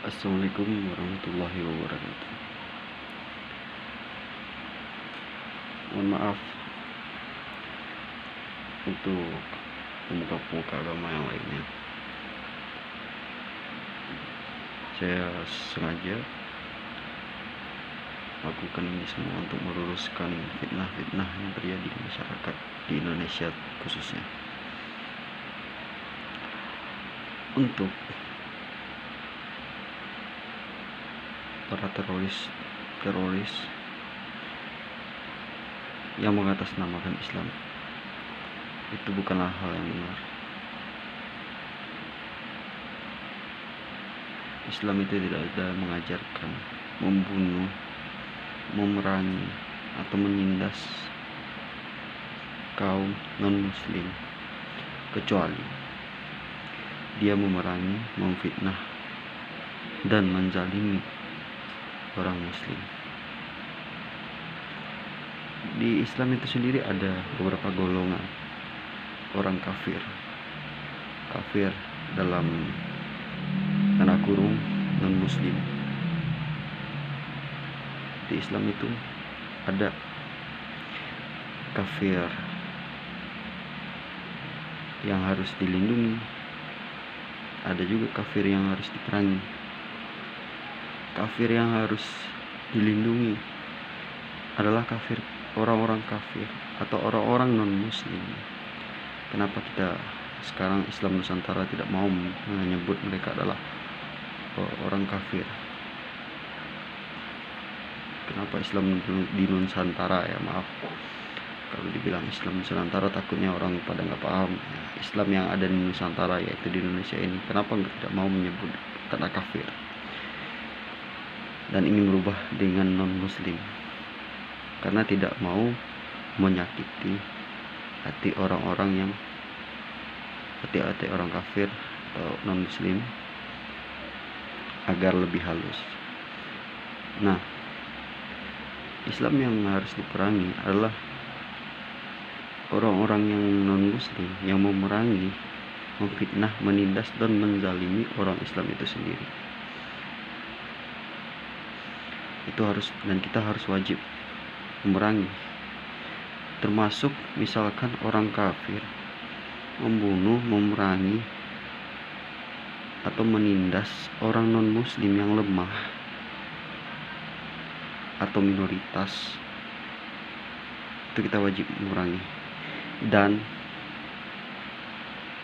Assalamualaikum warahmatullahi wabarakatuh. Mohon maaf untuk pemuka-pemuka agama yang lainnya. Saya sengaja lakukan ini semua untuk meluruskan fitnah-fitnah yang terjadi di masyarakat di Indonesia khususnya. Untuk para teroris yang mengatasnamakan Islam, itu bukanlah hal yang benar. Islam itu tidak ada mengajarkan membunuh, memerangi, atau menindas kaum non-muslim, kecuali dia memerangi, memfitnah, dan menzalimi orang muslim. Di Islam itu sendiri ada beberapa golongan orang kafir dalam tanda kurung non-muslim. Di Islam itu ada kafir yang harus dilindungi, ada juga kafir yang harus diperangi. Kafir yang harus dilindungi adalah orang-orang kafir atau orang-orang non-muslim. Kenapa kita sekarang Islam Nusantara tidak mau menyebut mereka adalah orang kafir? Kenapa Islam di Nusantara, ya maaf, kalau dibilang Islam Nusantara takutnya orang pada nggak paham. Islam yang ada di Nusantara, yaitu di Indonesia ini, kenapa tidak mau menyebut kata kafir dan ingin berubah dengan non-muslim? Karena tidak mau menyakiti hati orang kafir atau non-muslim agar lebih halus. Nah, Islam yang harus diperangi adalah orang-orang yang non-muslim yang memerangi, memfitnah, menindas, dan menzalimi orang Islam itu sendiri. Itu harus, dan kita harus wajib memerangi. Termasuk misalkan orang kafir membunuh, memerangi, atau menindas orang non-muslim yang lemah atau minoritas, itu kita wajib memerangi. Dan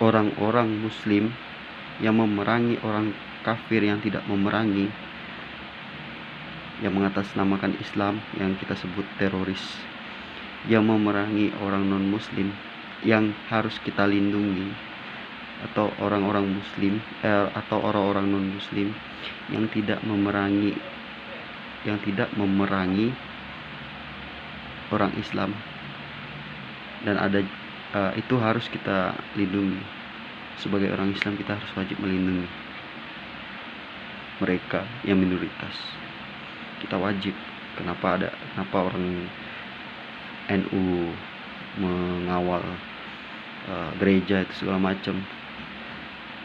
orang-orang muslim yang memerangi orang kafir yang tidak memerangi, yang mengatasnamakan Islam, yang kita sebut teroris, yang memerangi orang non-muslim yang harus kita lindungi, atau orang-orang muslim atau orang-orang non-muslim yang tidak memerangi orang Islam, dan ada itu harus kita lindungi. Sebagai orang Islam, kita harus wajib melindungi mereka yang minoritas. Kita wajib. Kenapa orang NU mengawal gereja itu segala macam?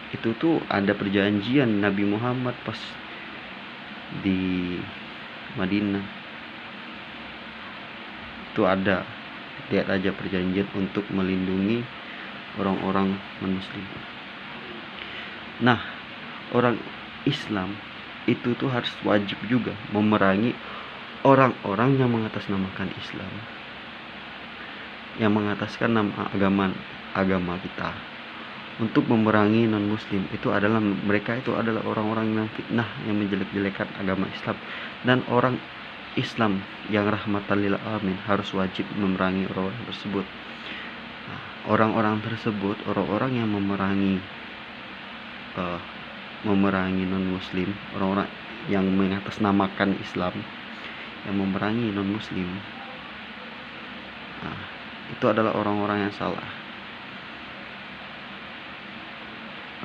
Itu tuh ada perjanjian Nabi Muhammad pas di Madinah. Itu ada, lihat aja perjanjian untuk melindungi orang-orang non-muslim. Nah, orang Islam itu tuh harus wajib juga memerangi orang-orang yang mengatasnamakan Islam, yang mengataskan nama agama kita. Untuk memerangi non-muslim itu adalah mereka itu adalah orang-orang yang fitnah, yang menjelek-jelekan agama Islam. Dan orang Islam yang rahmatan lil alamin harus wajib memerangi orang-orang tersebut. Orang-orang tersebut, orang-orang yang memerangi non-muslim, orang-orang yang mengatasnamakan Islam, yang memerangi non-muslim, itu adalah orang-orang yang salah.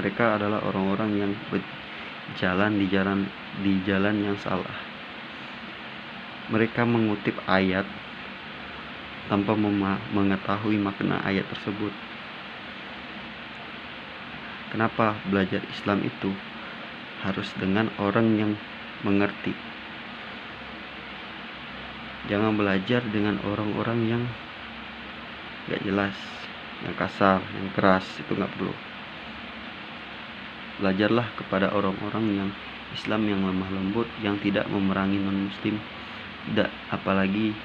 Mereka adalah orang-orang yang berjalan di jalan yang salah. Mereka mengutip ayat tanpa mengetahui makna ayat tersebut. Kenapa belajar Islam itu harus dengan orang yang mengerti. Jangan belajar dengan orang-orang yang gak jelas, yang kasar, yang keras. Itu gak perlu. Belajarlah kepada orang-orang yang Islam, yang lemah lembut, yang tidak memerangi non-muslim, tidak apalagi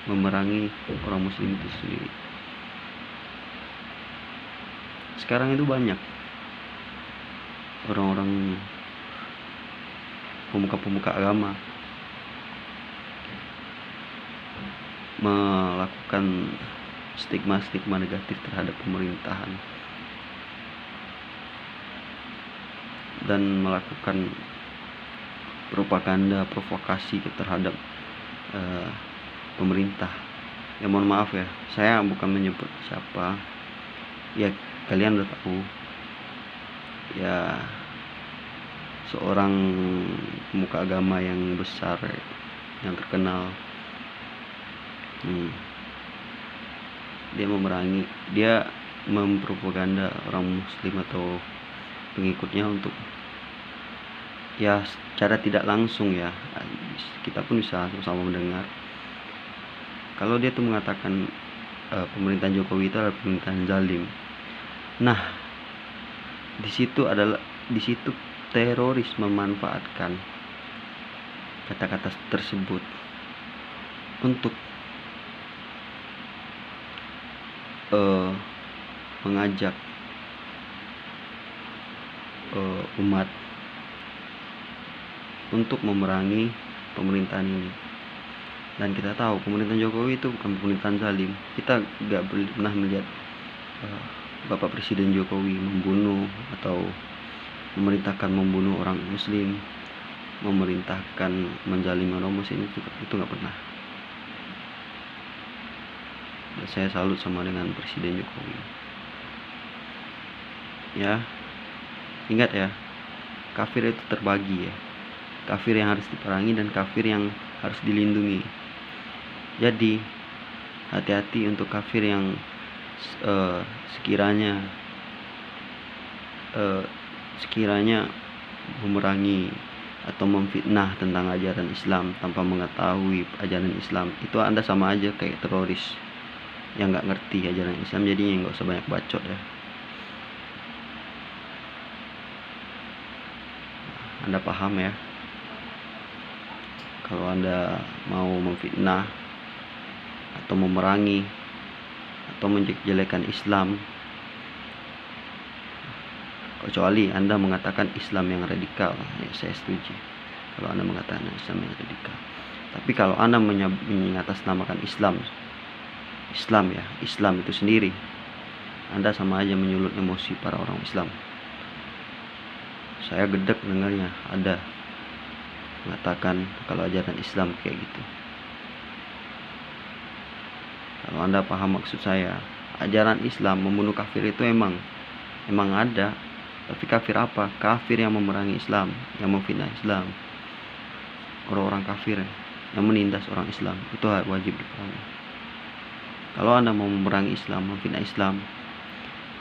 memerangi orang muslim itu sendiri. Sekarang itu banyak orang-orang pemuka-pemuka agama melakukan stigma-stigma negatif terhadap pemerintahan dan melakukan propaganda, provokasi terhadap pemerintah. Ya mohon maaf ya, saya bukan menyebut siapa, ya kalian udah tahu ya, seorang pemuka agama yang besar, yang terkenal. Dia mempropaganda orang muslim atau pengikutnya untuk ya secara tidak langsung ya, kita pun bisa sama-sama mendengar kalau dia tuh mengatakan pemerintahan Jokowi itu adalah pemerintahan zalim. Nah, di situ teroris memanfaatkan kata-kata tersebut untuk mengajak umat untuk memerangi pemerintahan ini. Dan kita tahu pemerintahan Jokowi itu bukan pemerintahan zalim. Kita gak pernah melihat Bapak Presiden Jokowi membunuh atau memerintahkan membunuh orang muslim, memerintahkan menzalimi orang muslim, itu gak pernah. Dan saya salut sama dengan Presiden Jokowi. Ya, ingat ya, kafir itu terbagi ya. Kafir yang harus diperangi dan kafir yang harus dilindungi. Jadi hati-hati untuk kafir yang sekiranya memerangi atau memfitnah tentang ajaran Islam tanpa mengetahui ajaran Islam. Itu Anda sama aja kayak teroris yang gak ngerti ajaran Islam, jadinya gak usah banyak bacot ya. Anda paham ya, kalau Anda mau memfitnah atau memerangi atau menjelek-jelekan Islam, kecuali Anda mengatakan Islam yang radikal, ya saya setuju kalau Anda mengatakan Islam yang radikal. Tapi kalau Anda mengatasnamakan Islam ya, Islam itu sendiri, Anda sama aja menyulut emosi para orang Islam. Saya gedek dengarnya ada mengatakan kalau ajaran Islam kayak gitu. Kalau Anda paham maksud saya, ajaran Islam membunuh kafir itu emang ada. Tapi kafir apa? Kafir yang memerangi Islam, yang memfitnah Islam. Orang-orang kafir yang menindas orang Islam, itu wajib diperangi. Kalau Anda mau memerangi Islam, memfitnah Islam,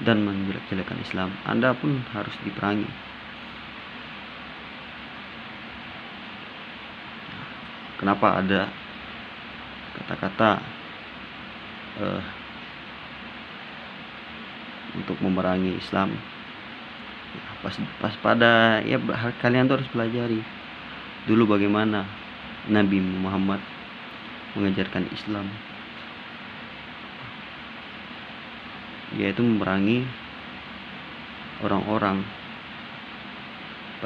dan menjelek-jelekan Islam, Anda pun harus diperangi. Kenapa ada kata-kata untuk memerangi Islam? Pas pada ya, kalian tuh harus pelajari dulu bagaimana Nabi Muhammad mengajarkan Islam, yaitu memerangi orang-orang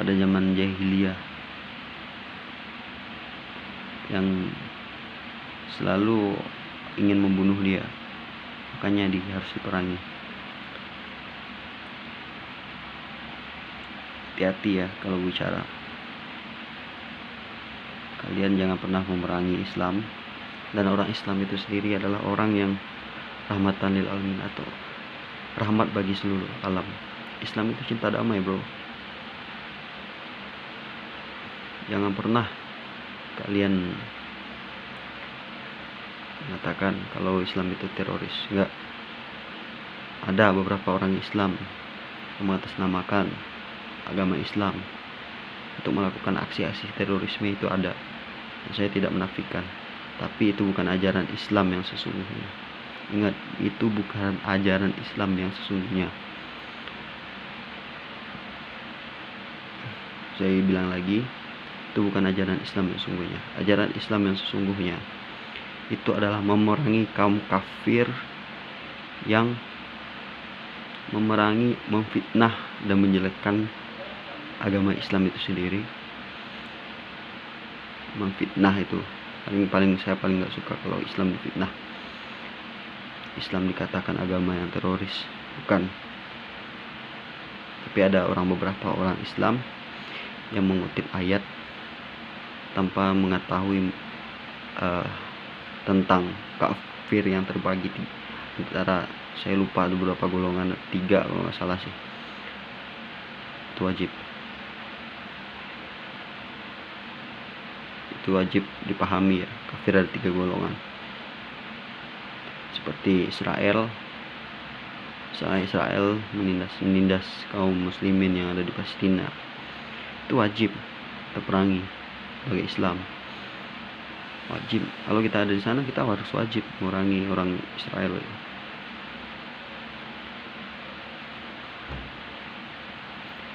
pada zaman jahiliyah yang selalu ingin membunuh dia. Makanya dia harus diperangi. Hati-hati ya kalau bicara. Kalian jangan pernah memerangi Islam. Dan orang Islam itu sendiri adalah orang yang rahmatan lil alamin atau rahmat bagi seluruh alam. Islam itu cinta damai, bro. Jangan pernah kalian mengatakan kalau Islam itu teroris. Enggak. Ada beberapa orang Islam yang mengatasnamakan agama Islam untuk melakukan aksi-aksi terorisme itu ada. Saya tidak menafikan, tapi itu bukan ajaran Islam yang sesungguhnya. Ingat, itu bukan ajaran Islam yang sesungguhnya. Saya bilang lagi, itu bukan ajaran Islam yang sesungguhnya. Ajaran Islam yang sesungguhnya itu adalah memerangi kaum kafir yang memerangi, memfitnah dan menjelekkan agama Islam itu sendiri. Memfitnah itu saya paling nggak suka kalau Islam difitnah. Islam dikatakan agama yang teroris, bukan. Tapi ada beberapa orang Islam yang mengutip ayat tanpa mengetahui tentang kafir yang terbagi antara, saya lupa ada beberapa golongan, 3 kalau nggak salah sih. Itu wajib dipahami ya, kafir ada 3 golongan. Seperti Israel menindas kaum muslimin yang ada di Palestina, itu wajib kita perangi sebagai Islam. Wajib, kalau kita ada di sana kita harus wajib memerangi orang Israel.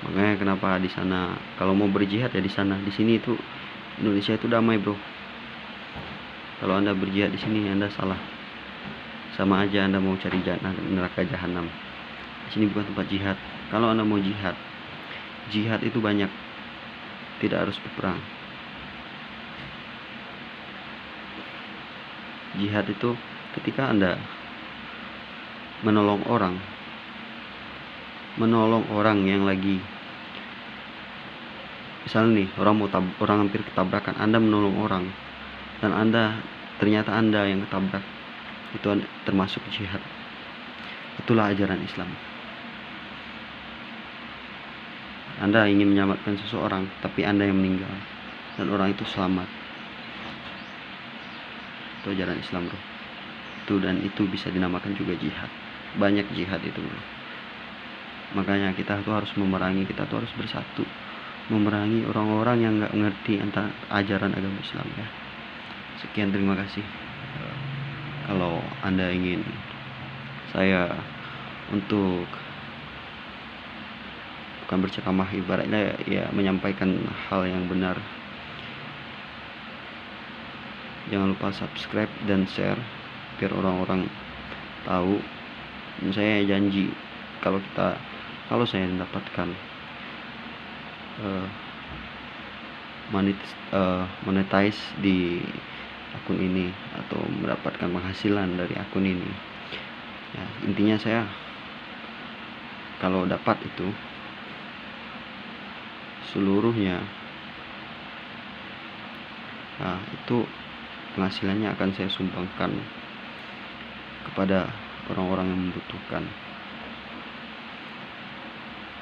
Makanya kenapa di sana kalau mau berjihad ya di sana. Di sini itu Indonesia itu damai, bro. Kalau Anda berjihad di sini Anda salah. Sama aja Anda mau cari neraka jahanam. Di sini bukan tempat jihad. Kalau Anda mau jihad itu banyak, tidak harus berperang. Jihad itu ketika Anda menolong orang yang lagi, misalnya nih orang hampir ketabrakan, Anda menolong orang dan ternyata Anda yang ketabrak, itu termasuk jihad. Itulah ajaran Islam. Anda ingin menyelamatkan seseorang tapi Anda yang meninggal dan orang itu selamat, itu ajaran Islam, bro. Itu bisa dinamakan juga jihad. Banyak jihad itu, bro. Makanya kita tuh harus memerangi, kita tuh harus bersatu memerangi orang-orang yang nggak ngerti tentang ajaran agama Islam ya. Sekian, terima kasih. Kalau Anda ingin saya untuk bukan berceramah, ibaratnya ya menyampaikan hal yang benar, jangan lupa subscribe dan share biar orang-orang tahu. Dan saya janji kalau saya mendapatkan monetize di akun ini atau mendapatkan penghasilan dari akun ini ya, intinya saya kalau dapat itu seluruhnya, nah itu penghasilannya akan saya sumbangkan kepada orang-orang yang membutuhkan.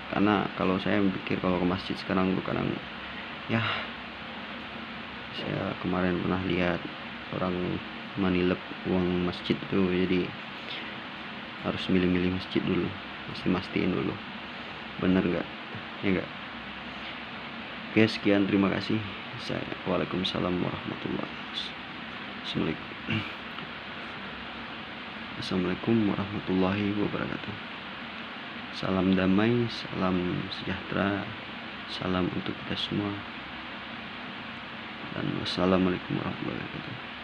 Karena kalau saya pikir kalau ke masjid sekarang ya, saya kemarin pernah lihat orang manilep uang masjid tuh, jadi harus milih-milih masjid dulu, mastiin dulu bener nggak, ya nggak. Oke, sekian, terima kasih. Waalaikumsalam warahmatullahi wabarakatuh. Assalamualaikum warahmatullahi wabarakatuh. Salam damai, salam sejahtera, salam untuk kita semua, dan wassalamualaikum warahmatullahi wabarakatuh.